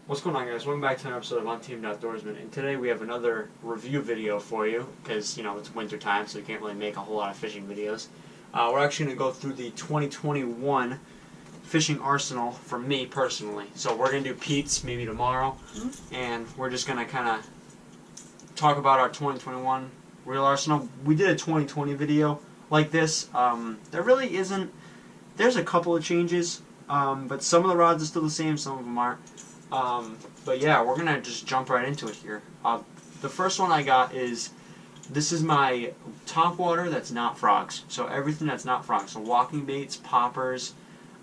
What's going on, guys? Welcome back to another episode of Untamed Outdoorsman, and today we have another review video for you because, you know, it's winter time, so we can't really make a whole lot of fishing videos. We're actually going to go through the 2021 fishing arsenal for me personally. So we're going to do Pete's maybe tomorrow, and we're just going to kind of talk about our 2021 reel arsenal. We did a 2020 video like this. There really isn't. There's a couple of changes, but some of the rods are still the same, some of them aren't. But yeah, we're going to just jump right into it here. The first one I got is, this is my Topwater that's not frogs. So everything that's not frogs. So walking baits, poppers,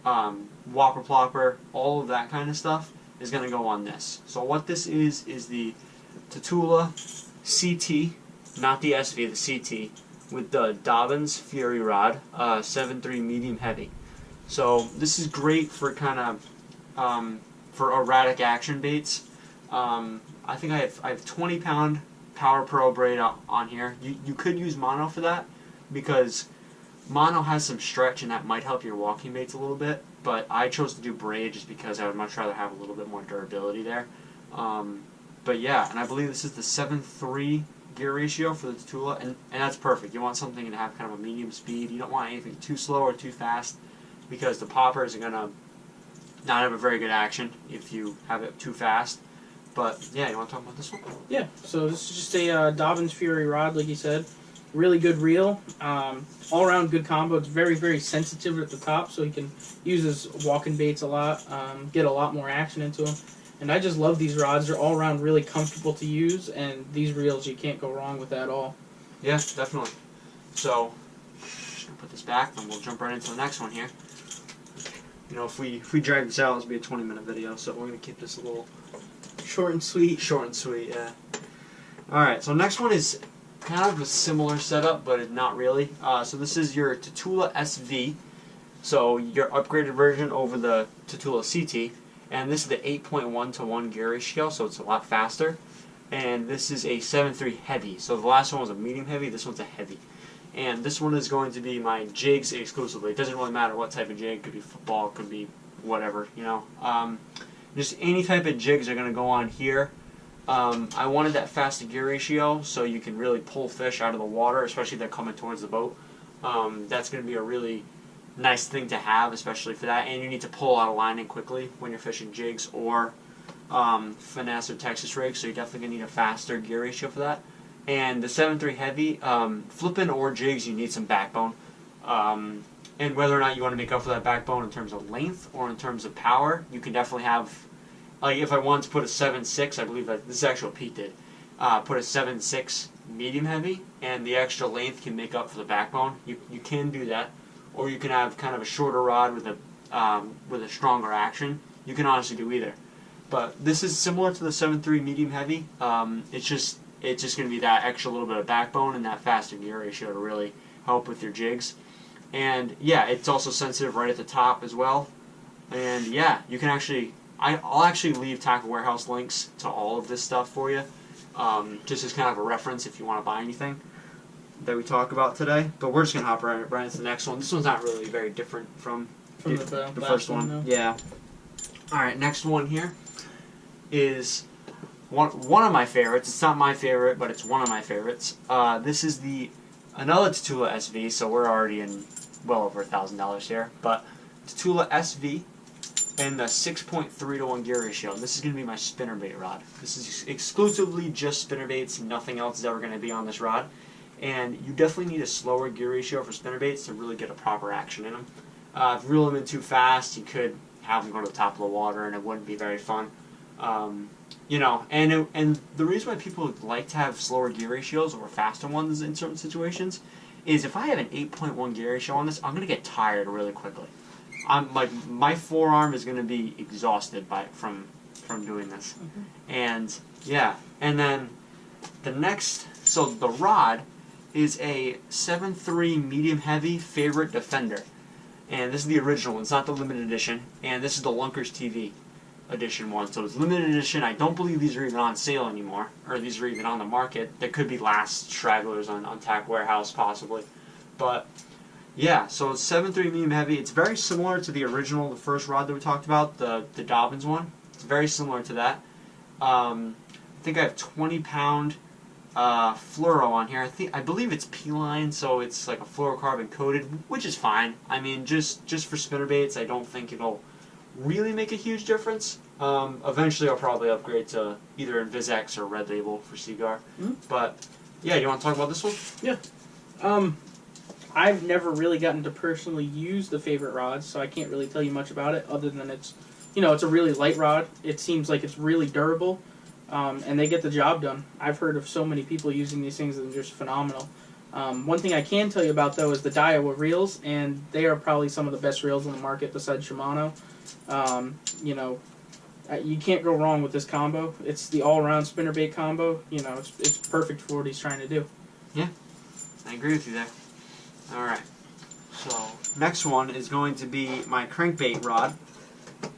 whopper plopper, all of that kind of stuff is going to go on this. So what this is the Tatula CT, not the SV, the CT, with the Dobyns Fury rod, 7.3 medium heavy. So this is great for kind of for erratic action baits. I think I have 20-pound Power Pro braid on here. You could use mono for that because mono has some stretch and that might help your walking baits a little bit. But I chose to do braid just because I would much rather have a little bit more durability there. But yeah, and I believe this is the 7.3 gear ratio for the Tatula, and that's perfect. You want something to have kind of a medium speed. You don't want anything too slow or too fast because the poppers are going to not have a very good action if you have it too fast. But yeah, you want to talk about this one? Yeah, so this is just a Dobyns Fury rod, like you said. Really good reel. All around good combo. It's very, very sensitive at the top, so you can use his walking baits a lot, get a lot more action into them. And I just love these rods. They're all around really comfortable to use, and these reels, you can't go wrong with that at all. Yeah, definitely. So, just going to put this back, and we'll jump right into the next one here. You know, if we drag this out, this will be a 20-minute video, so we're going to keep this a little short and sweet. Short and sweet, yeah. Alright, so next one is kind of a similar setup, but not really. So this is your Tatula SV, so your upgraded version over the Tatula CT, and this is the 8.1 to 1 gear ratio, so it's a lot faster. And this is a 7.3 heavy, so the last one was a medium heavy, this one's a heavy. And this one is going to be my jigs exclusively. It doesn't really matter what type of jig. It could be football, it could be whatever, you know. Just any type of jigs are going to go on here. I wanted that faster gear ratio so you can really pull fish out of the water, especially if they're coming towards the boat. That's going to be a really nice thing to have, especially for that. And you need to pull out of lining quickly when you're fishing jigs or finesse or Texas rigs, so you're definitely going to need a faster gear ratio for that. And the 7.3 heavy, flipping or jigs, you need some backbone. And whether or not you want to make up for that backbone in terms of length or in terms of power, you can definitely have, like if I wanted to put a 7.6, I believe that this is actually what Pete did, put a 7.6 medium heavy, and the extra length can make up for the backbone. You can do that, or you can have kind of a shorter rod with a stronger action. You can honestly do either. But this is similar to the 7.3 medium heavy. It's just going to be that extra little bit of backbone and that faster gear ratio to really help with your jigs. And yeah, it's also sensitive right at the top as well. And yeah, you can actually, I'll actually leave Tackle Warehouse links to all of this stuff for you, just as kind of a reference if you want to buy anything that we talk about today. But we're just going to hop right into the next one. This one's not really very different from the first one. No. Yeah. Alright, next one here is one of my favorites. It's not my favorite, but it's one of my favorites. This is another Tatula SV, so we're already in well over $1,000 here. But Tatula SV and the 6.3 to 1 gear ratio. This is going to be my spinnerbait rod. This is exclusively just spinnerbaits. Nothing else is ever going to be on this rod. And you definitely need a slower gear ratio for spinnerbaits to really get a proper action in them. If you reel them in too fast, you could have them go to the top of the water, and it wouldn't be very fun. You know, and the reason why people like to have slower gear ratios or faster ones in certain situations is if I have an 8.1 gear ratio on this, I'm going to get tired really quickly. My forearm is going to be exhausted from doing this. And yeah, and then the next, so the rod is a 7.3 medium heavy Favorite Defender. And this is the original one, it's not the limited edition, and this is the Lunkers TV edition one. So it's limited edition. I don't believe these are even on sale anymore, or these are even on the market. There could be last stragglers on Tack Warehouse possibly. But yeah, so it's 7.3 medium heavy. It's very similar to the original, the first rod that we talked about, the Dobyns one. It's very similar to that. I think I have 20-pound fluoro on here. I believe it's P-line, so it's like a fluorocarbon coated, which is fine. I mean, just for spinnerbaits, I don't think it'll really make a huge difference. Eventually, I'll probably upgrade to either Invisex or Red Label for Seagar. But yeah, you want to talk about this one? Yeah. I've never really gotten to personally use the favorite rods, so I can't really tell you much about it other than it's, it's a really light rod. It seems like it's really durable, and they get the job done. I've heard of so many people using these things that are just phenomenal. One thing I can tell you about, though, is the Daiwa reels, and they are probably some of the best reels on the market besides Shimano. You can't go wrong with this combo. It's the all-around spinnerbait combo. It's perfect for what he's trying to do. Yeah, I agree with you there. All right, so next one is going to be my crankbait rod.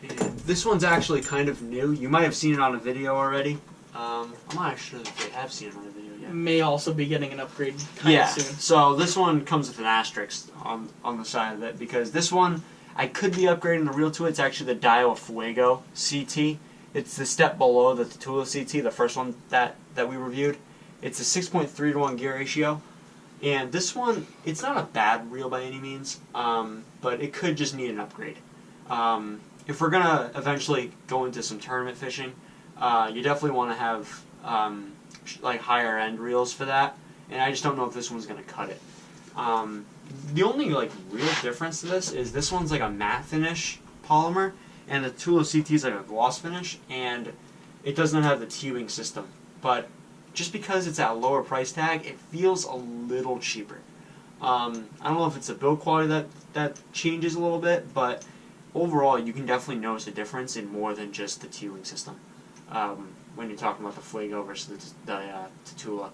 And this one's actually kind of new. You might have seen it on a video already. I'm not sure that they have seen it on a video yet. May also be getting an upgrade kind of soon. So this one comes with an asterisk on the side of it, because this one, I could be upgrading the reel to it. It's actually the Daiwa Fuego CT. It's the step below the Tatula CT, the first one that we reviewed. It's a 6.3-to-1 gear ratio. And this one, it's not a bad reel by any means, but it could just need an upgrade. If we're going to eventually go into some tournament fishing, you definitely want to have like higher end reels for that. And I just don't know if this one's going to cut it. The only like real difference to this one's like a matte finish polymer, and the Tatula CT is like a gloss finish, and it does not have the T-wing system. But just because it's at a lower price tag, it feels a little cheaper. I don't know if it's the build quality that changes a little bit, but overall you can definitely notice a difference in more than just the T-wing system when you're talking about the Fuego versus the Tatula.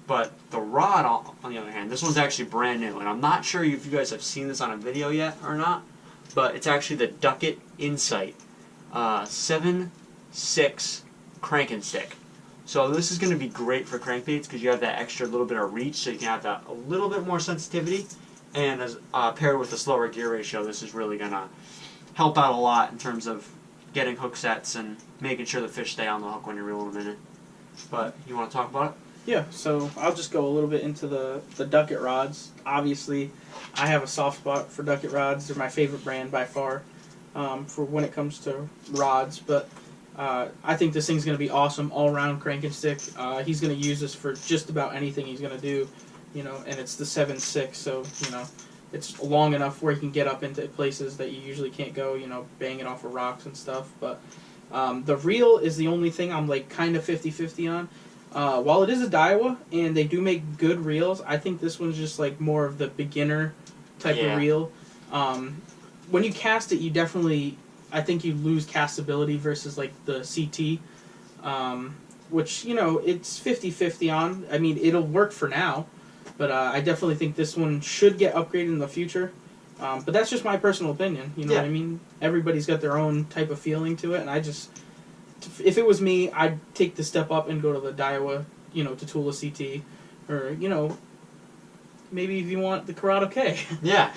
But the rod, on the other hand, this one's actually brand new, and I'm not sure if you guys have seen this on a video yet or not, but it's actually the Duckett Incite 7.6 crank and stick. So this is going to be great for crankbaits because you have that extra little bit of reach, so you can have that a little bit more sensitivity, and as paired with the slower gear ratio, this is really going to help out a lot in terms of getting hook sets and making sure the fish stay on the hook when you're reeling them in. But you want to talk about it? Yeah, so I'll just go a little bit into the Duckett rods. Obviously, I have a soft spot for Duckett rods. They're my favorite brand by far for when it comes to rods. But I think this thing's going to be awesome all-around crank and stick. He's going to use this for just about anything he's going to do, and it's the 7.6, so, it's long enough where he can get up into places that you usually can't go, banging off of rocks and stuff. But the reel is the only thing I'm like kind of 50-50 on. While it is a Daiwa, and they do make good reels, I think this one's just like more of the beginner type of reel. When you cast it, you definitely, I think you lose castability versus like the CT, which, it's 50-50 on. I mean, it'll work for now, but I definitely think this one should get upgraded in the future. But that's just my personal opinion, what I mean? Everybody's got their own type of feeling to it, and if it was me, I'd take the step up and go to the Daiwa, Tatula CT, or, maybe if you want the Curado K. Yeah,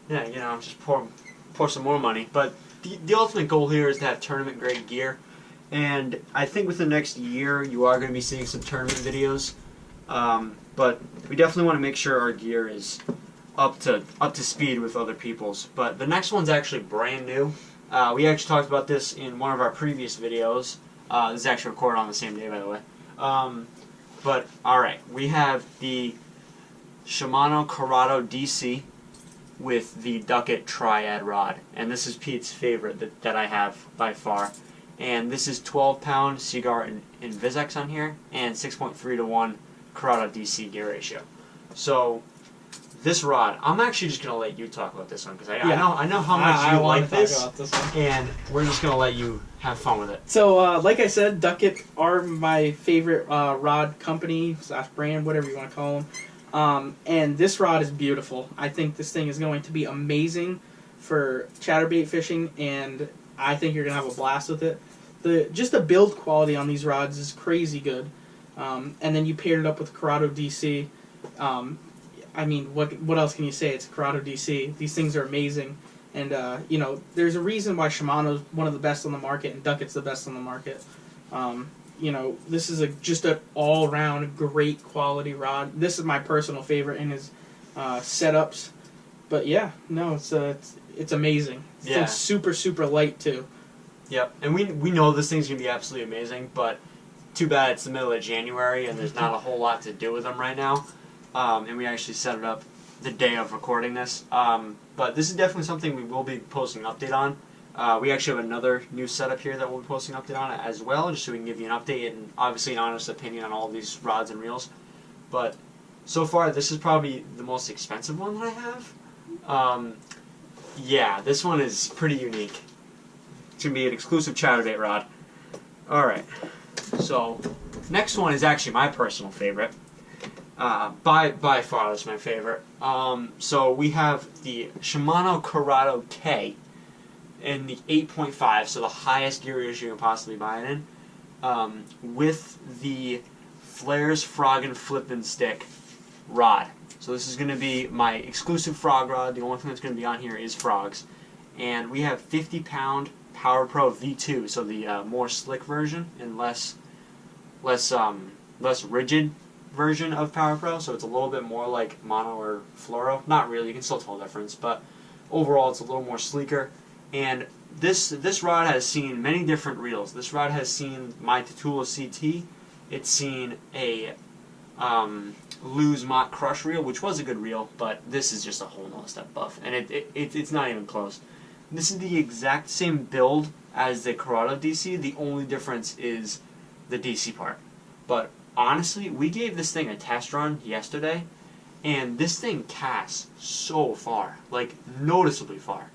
just pour some more money. But the ultimate goal here is to have tournament grade gear, and I think within the next year you are going to be seeing some tournament videos. But we definitely want to make sure our gear is up to speed with other people's. But the next one's actually brand new. We actually talked about this in one of our previous videos. This is actually recorded on the same day, by the way. But, alright, we have the Shimano Curado DC with the Duckett Triad rod. And this is Pete's favorite that I have by far. And this is 12-pound Seagar and Invisex on here, and 6.3-to-1 Curado DC gear ratio. So, this rod, I'm actually just going to let you talk about this one, because I know how much you like this, and we're just going to let you have fun with it. So, like I said, Duckett are my favorite rod company, / brand, whatever you want to call them. And this rod is beautiful. I think this thing is going to be amazing for chatterbait fishing, and I think you're going to have a blast with it. Just the build quality on these rods is crazy good. And then you paired it up with Curado DC. I mean, what else can you say? It's a Curado DC. These things are amazing. And, you know, there's a reason why Shimano's one of the best on the market and Duckett's the best on the market. You know, this is just an all-around great quality rod. This is my personal favorite in his setups. But yeah, no, it's amazing. Yeah. It's super, super light too. Yep, and we know this thing's going to be absolutely amazing, but too bad it's the middle of January and there's not a whole lot to do with them right now. And we actually set it up the day of recording this. But this is definitely something we will be posting an update on. We actually have another new setup here that we'll be posting an update on as well, just so we can give you an update and obviously an honest opinion on all these rods and reels. But so far, this is probably the most expensive one that I have. Yeah, this one is pretty unique. It's going to be an exclusive Chatterbait rod. Alright, so next one is actually my personal favorite. By far, that's my favorite. So we have the Shimano Curado K in the 8.5, so the highest gear ratio you can possibly buy it in, with the Flairs Froggin Flip and Stick rod. So this is going to be my exclusive frog rod. The only thing that's going to be on here is frogs. And we have 50-pound Power Pro V2, so the more slick version and less rigid version of Power Pro. So it's a little bit more like mono or fluoro. Not really, you can still tell the difference, but overall it's a little more sleeker. And this rod has seen many different reels. This rod has seen my Tatula CT. It's seen a Lose Mott Crush reel, which was a good reel, but this is just a whole nother step above, and it's not even close. This is the exact same build as the Curado DC. The only difference is the DC part. But honestly, we gave this thing a test run yesterday, and this thing casts so far, like noticeably far.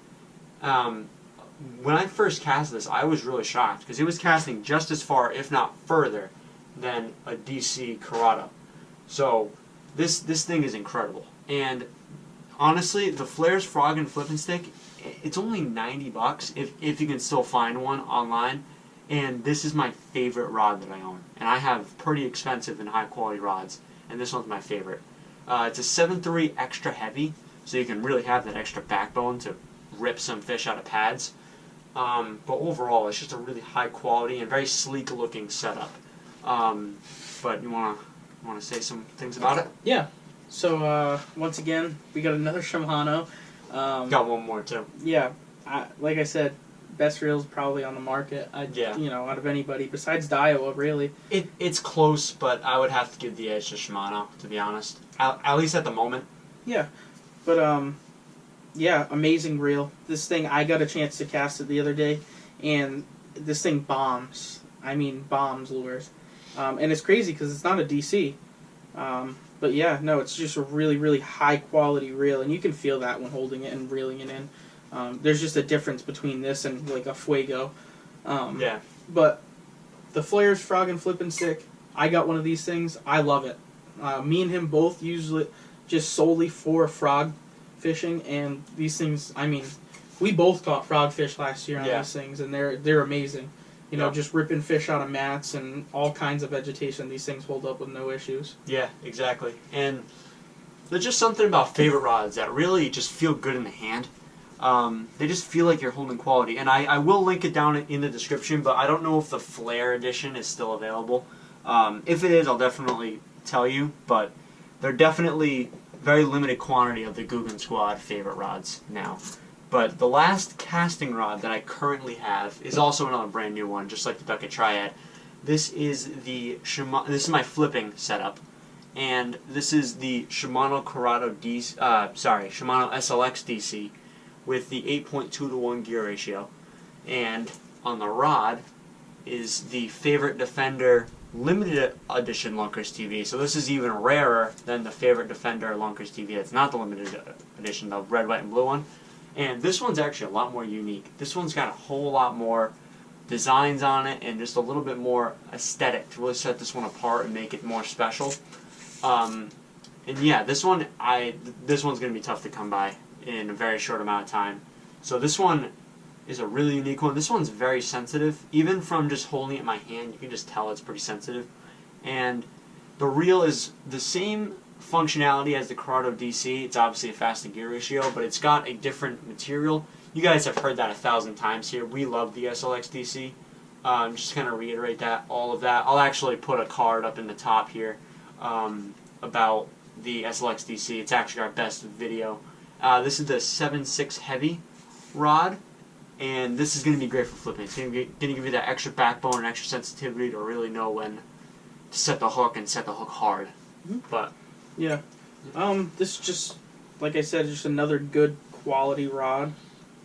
When I first cast this, I was really shocked because it was casting just as far, if not further, than a DC Curado. So this thing is incredible. And honestly, the Flairs Froggin Flip and Stick, it's only $90 if you can still find one online. And this is my favorite rod that I own. And I have pretty expensive and high quality rods, and this one's my favorite. It's a 7.3 extra heavy, so you can really have that extra backbone to rip some fish out of pads. But overall, it's just a really high quality and very sleek looking setup. But you wanna say some things about it? Yeah. So once again, we got another Shimano. Got one more too. Yeah. Like I said, best reels probably on the market. Yeah. You know, out of anybody besides Daiwa, really. It's close, but I would have to give the edge to Shimano, to be honest. At least at the moment. Yeah. But yeah, amazing reel. This thing, I got a chance to cast it the other day, and this thing bombs. I mean, bombs lures. And it's crazy because it's not a DC. But yeah, no, it's just a really, really high quality reel, and you can feel that when holding it and reeling it in. There's just a difference between this and like a Fuego. Yeah. But the Flairs Froggin Flip and Stick, I got one of these things. I love it. Me and him both use it just solely for frog fishing, and these things, I mean, we both caught frogfish last year on these things, and they're amazing. You know, just ripping fish out of mats and all kinds of vegetation. These things hold up with no issues. Yeah, exactly. And there's just something about favorite rods that really just feel good in the hand. They just feel like you're holding quality. And I will link it down in the description, but I don't know if the Flair edition is still available. If it is, I'll definitely tell you, but they're definitely very limited quantity of the Guggen Squad favorite rods now. But the last casting rod that I currently have is also another brand new one, just like the Duckett Triad. This is the this is my flipping setup, and this is the Shimano Curado DC, Shimano SLX DC with the 8.2-to-1 gear ratio. And on the rod is the Favorite Defender limited edition Lunkers TV. So this is even rarer than the Favorite Defender Lunkers TV. It's not the limited edition, the red, white, and blue one. And this one's actually a lot more unique. This one's got a whole lot more designs on it and just a little bit more aesthetic to really set this one apart and make it more special. And yeah, this one's going to be tough to come by in a very short amount of time. So this one is a really unique one. This one's very sensitive. Even from just holding it in my hand, you can just tell it's pretty sensitive. And the reel is the same functionality as the Curado DC. It's obviously a faster gear ratio, but it's got a different material. You guys have heard that 1,000 times here. We love the SLX DC. Just kind of reiterate that, all of that. I'll actually put a card up in the top here about the SLX DC. It's actually our best video. This is the 7.6 heavy rod, and this is going to be great for flipping. It's going to give you that extra backbone and extra sensitivity to really know when to set the hook and set the hook hard. But yeah, this is just, like I said, just another good quality rod.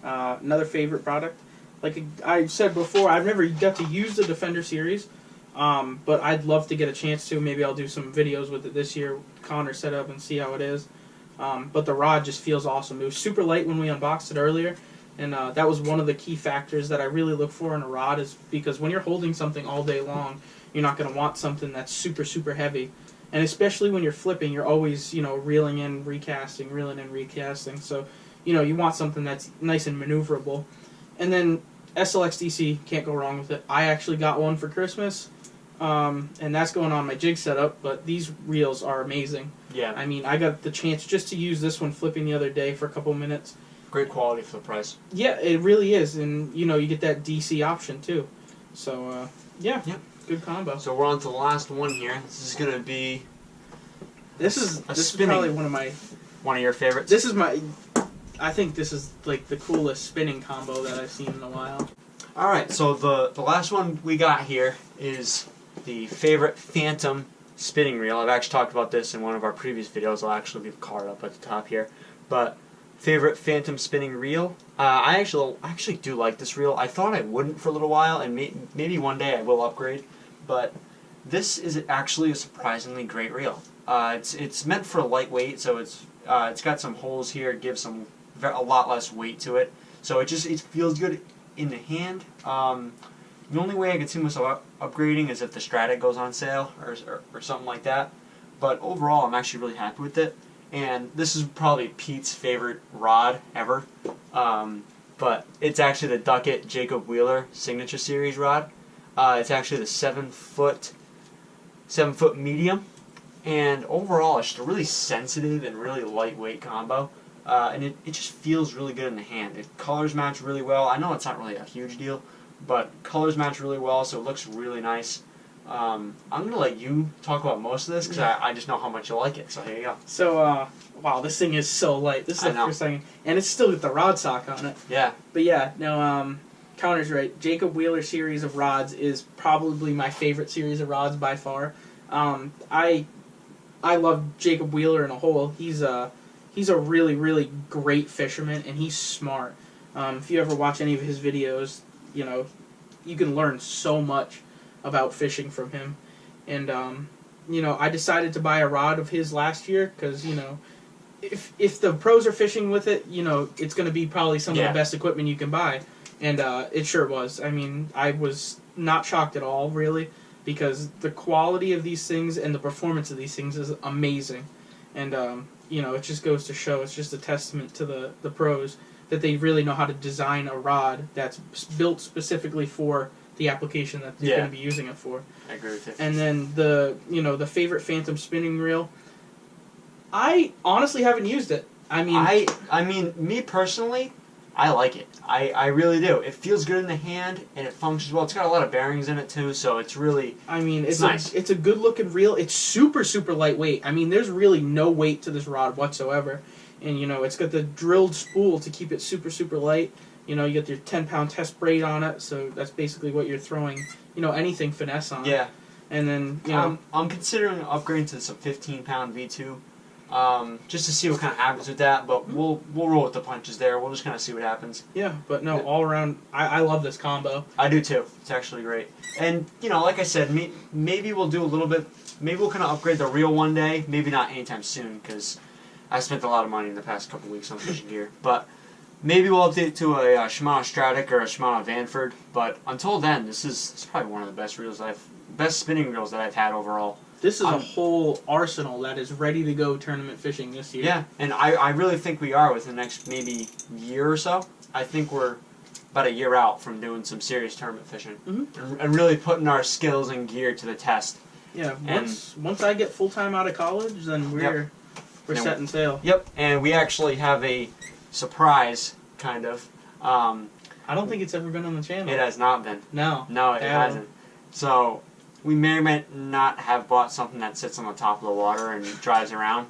Another favorite product. Like I said before, I've never got to use the Defender series, but I'd love to get a chance to. Maybe I'll do some videos with it this year. Conor set up and see how it is. But the rod just feels awesome. It was super light when we unboxed it earlier, and that was one of the key factors that I really look for in a rod, is because when you're holding something all day long, you're not going to want something that's super, super heavy. And especially when you're flipping, you're always, reeling in, recasting, reeling in, recasting. So, you want something that's nice and maneuverable. And then SLX DC, can't go wrong with it. I actually got one for Christmas, and that's going on my jig setup, but these reels are amazing. yeah, I mean, I got the chance just to use this one flipping the other day for a couple minutes. great quality for the price. Yeah, it really is, and, you get that DC option, too. So, yeah, good combo. So we're on to the last one here. This is going to be This is spinning. probably One of your favorites? I think this is like the coolest spinning combo that I've seen in a while. Alright, so the last one we got here is the favorite Phantom spinning reel. I've actually talked about this in one of our previous videos. I'll actually leave a card up at the top here. But favorite Phantom spinning reel. I actually do like this reel. I thought I wouldn't for a little while, and maybe one day I will upgrade. But this is actually a surprisingly great reel. It's meant for lightweight, so it's got some holes here. It gives a lot less weight to it, so it feels good in the hand. The only way I could see myself upgrading is if the Strata goes on sale or something like that. But overall, I'm actually really happy with it. And this is probably Pete's favorite rod ever. But it's actually the Duckett Jacob Wheeler Signature Series rod. It's actually the 7-foot medium. And overall, it's just a really sensitive and really lightweight combo. And it just feels really good in the hand. It colors match really well. I know it's not really a huge deal, but colors match really well, so it looks really nice. I'm going to let you talk about most of this, because I just know how much you like it, so here you go. So, wow, this thing is so light. This is the first thing, and it's still got the rod sock on it. Yeah. But yeah, no, Conor's right. Jacob Wheeler series of rods is probably my favorite series of rods by far. I love Jacob Wheeler in a whole. He's a really, really great fisherman, and he's smart. If you ever watch any of his videos, you can learn so much about fishing from him. And, I decided to buy a rod of his last year because, if the pros are fishing with it, it's going to be probably some of the best equipment you can buy. And it sure was. I mean, I was not shocked at all, really, because the quality of these things and the performance of these things is amazing. And, it just goes to show, it's just a testament to the pros that they really know how to design a rod that's built specifically for the application that you're going to be using it for. I agree with you. And then the favorite Phantom spinning reel, I honestly haven't used it. I mean, me personally, I like it. I really do. It feels good in the hand, and it functions well. It's got a lot of bearings in it, too, so it's really... it's nice. It's a good-looking reel. It's super, super lightweight. I mean, there's really no weight to this rod whatsoever. And, it's got the drilled spool to keep it super, super light. You get your 10-pound test braid on it, so that's basically what you're throwing, anything finesse on. Yeah. And then, I'm considering upgrading to some 15-pound V2. Just to see what kind of happens with that, but we'll roll with the punches there. We'll just kind of see what happens. Yeah, but no, all around, I love this combo. I do too. It's actually great. And, like I said, maybe we'll do a little bit, maybe we'll kind of upgrade the reel one day. Maybe not anytime soon, because I spent a lot of money in the past couple weeks on fishing gear. But maybe we'll update to a Shimano Stratic or a Shimano Vanford. But until then, this is probably one of the best spinning reels that I've had overall. This is a whole arsenal that is ready to go tournament fishing this year. Yeah, and I really think we are within the next maybe year or so. I think we're about a year out from doing some serious tournament fishing and really putting our skills and gear to the test. Yeah, once I get full-time out of college, then we're setting sail. Yep, and we actually have a surprise, kind of. I don't think it's ever been on the channel. It has not been. No. No, it hasn't. So we may or may not have bought something that sits on the top of the water and drives around.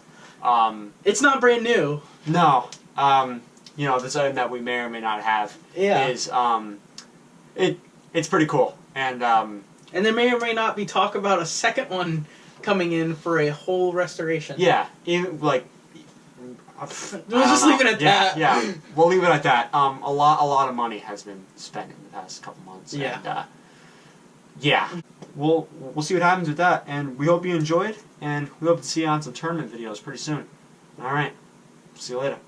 It's not brand new. No. You know, this item that we may or may not have is it's pretty cool. And there may or may not be talk about a second one coming in for a whole restoration. yeah, even like We'll just leave it at that. Yeah, we'll leave it at that. A lot of money has been spent in the past couple months. Yeah. And, yeah. We'll see what happens with that, and we hope you enjoyed, and we hope to see you on some tournament videos pretty soon. All right. See you later.